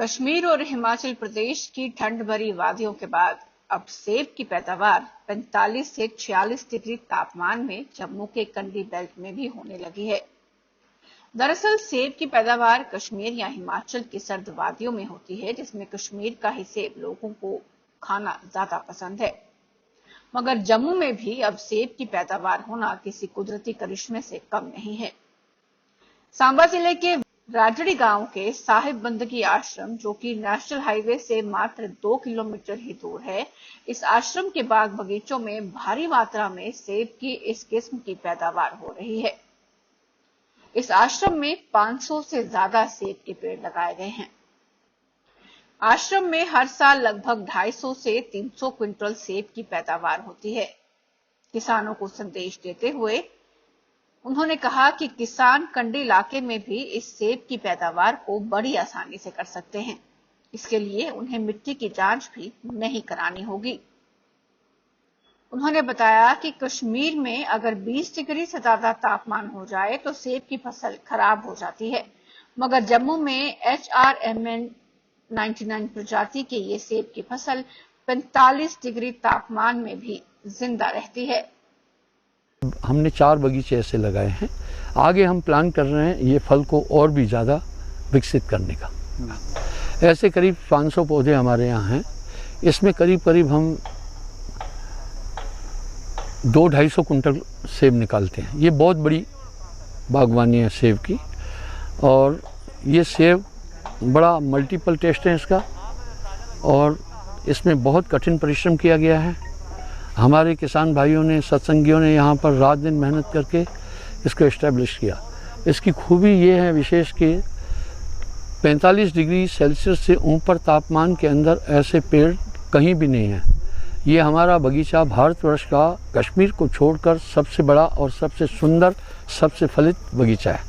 कश्मीर और हिमाचल प्रदेश की ठंड भरी वादियों के बाद अब सेब की पैदावार 45 से 46 डिग्री तापमान में जम्मू के कंडी बेल्ट में भी होने लगी है। दरअसल सेब की पैदावार कश्मीर या हिमाचल की सर्द वादियों में होती है, जिसमें कश्मीर का ही सेब लोगों को खाना ज्यादा पसंद है। मगर जम्मू में भी अब सेब की पैदावार होना किसी कुदरती करिश्मे से कम नहीं है। सांबा जिले के राजड़ी गांव के साहिब बंदगी आश्रम, जो कि नेशनल हाईवे से मात्र 2 किलोमीटर ही दूर है, इस आश्रम के बाग बगीचों में भारी मात्रा में सेब की इस किस्म की पैदावार हो रही है। इस आश्रम में 500 से ज्यादा सेब के पेड़ लगाए गए हैं। आश्रम में हर साल लगभग 250 से 300 क्विंटल सेब की पैदावार होती है। किसानों को संदेश देते हुए उन्होंने कहा कि किसान कंडी इलाके में भी इस सेब की पैदावार को बड़ी आसानी से कर सकते हैं। इसके लिए उन्हें मिट्टी की जांच भी नहीं करानी होगी। उन्होंने बताया कि कश्मीर में अगर 20 डिग्री से ज्यादा तापमान हो जाए तो सेब की फसल खराब हो जाती है, मगर जम्मू में HRMN 99 प्रजाति के ये सेब की फसल 45 डिग्री तापमान में भी जिंदा रहती है। हमने 4 बगीचे ऐसे लगाए हैं। आगे हम प्लान कर रहे हैं ये फल को और भी ज़्यादा विकसित करने का। ऐसे करीब 500 पौधे हमारे यहाँ हैं। इसमें करीब करीब हम 200-250 कुंटल सेब निकालते हैं। ये बहुत बड़ी बागवानी है सेब की, और ये सेब बड़ा मल्टीपल टेस्ट है इसका, और इसमें बहुत कठिन परिश्रम किया गया है। हमारे किसान भाइयों ने, सत्संगियों ने यहाँ पर रात दिन मेहनत करके इसको इस्टेब्लिश किया। इसकी खूबी ये है विशेष कि 45 डिग्री सेल्सियस से ऊपर तापमान के अंदर ऐसे पेड़ कहीं भी नहीं हैं। ये हमारा बगीचा भारतवर्ष का कश्मीर को छोड़कर सबसे बड़ा और सबसे सुंदर, सबसे फलित बगीचा है।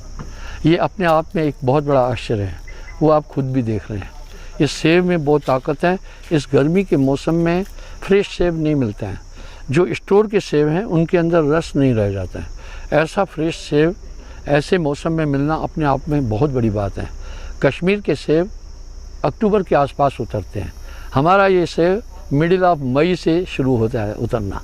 ये अपने आप में एक बहुत बड़ा आश्चर्य है, वो आप खुद भी देख रहे हैं। इस सेब में बहुत ताकत है। इस गर्मी के मौसम में फ्रेश सेब नहीं मिलते हैं। जो स्टोर के सेब हैं उनके अंदर रस नहीं रह जाता है। ऐसा फ्रेश सेब ऐसे मौसम में मिलना अपने आप में बहुत बड़ी बात है। कश्मीर के सेब अक्टूबर के आसपास उतरते हैं। हमारा ये सेब मिडिल ऑफ मई से शुरू होता है उतरना,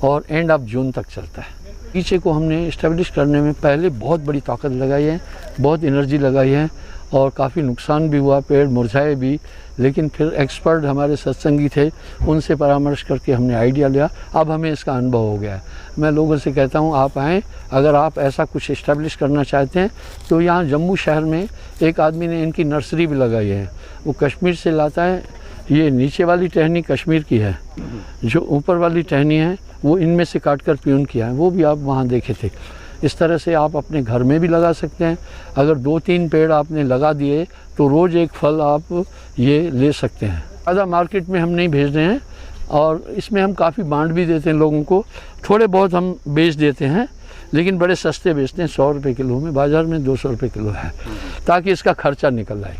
और एंड ऑफ जून तक चलता है। बगीचे को हमने इस्टेब्लिश करने में पहले बहुत बड़ी ताकत लगाई है, बहुत एनर्जी लगाई है, और काफ़ी नुकसान भी हुआ, पेड़ मुरझाए भी। लेकिन फिर एक्सपर्ट हमारे सत्संगी थे, उनसे परामर्श करके हमने आइडिया लिया। अब हमें इसका अनुभव हो गया है। मैं लोगों से कहता हूँ आप आएँ, अगर आप ऐसा कुछ इस्टेब्लिश करना चाहते हैं तो यहाँ जम्मू शहर में एक आदमी ने इनकी नर्सरी भी लगाई है। वो कश्मीर से लाता है। ये नीचे वाली टहनी कश्मीर की है, जो ऊपर वाली टहनी है वो इनमें से काट कर प्यून किया है। वो भी आप वहाँ देखे थे। इस तरह से आप अपने घर में भी लगा सकते हैं। अगर 2-3 पेड़ आपने लगा दिए तो रोज़ एक फल आप ये ले सकते हैं। ज़्यादा मार्केट में हम नहीं भेज रहे हैं, और इसमें हम काफ़ी बांट भी देते हैं लोगों को। थोड़े बहुत हम बेच देते हैं, लेकिन बड़े सस्ते बेचते हैं। 100 रुपये किलो में, बाज़ार में 200 रुपये किलो है, ताकि इसका खर्चा निकल आए।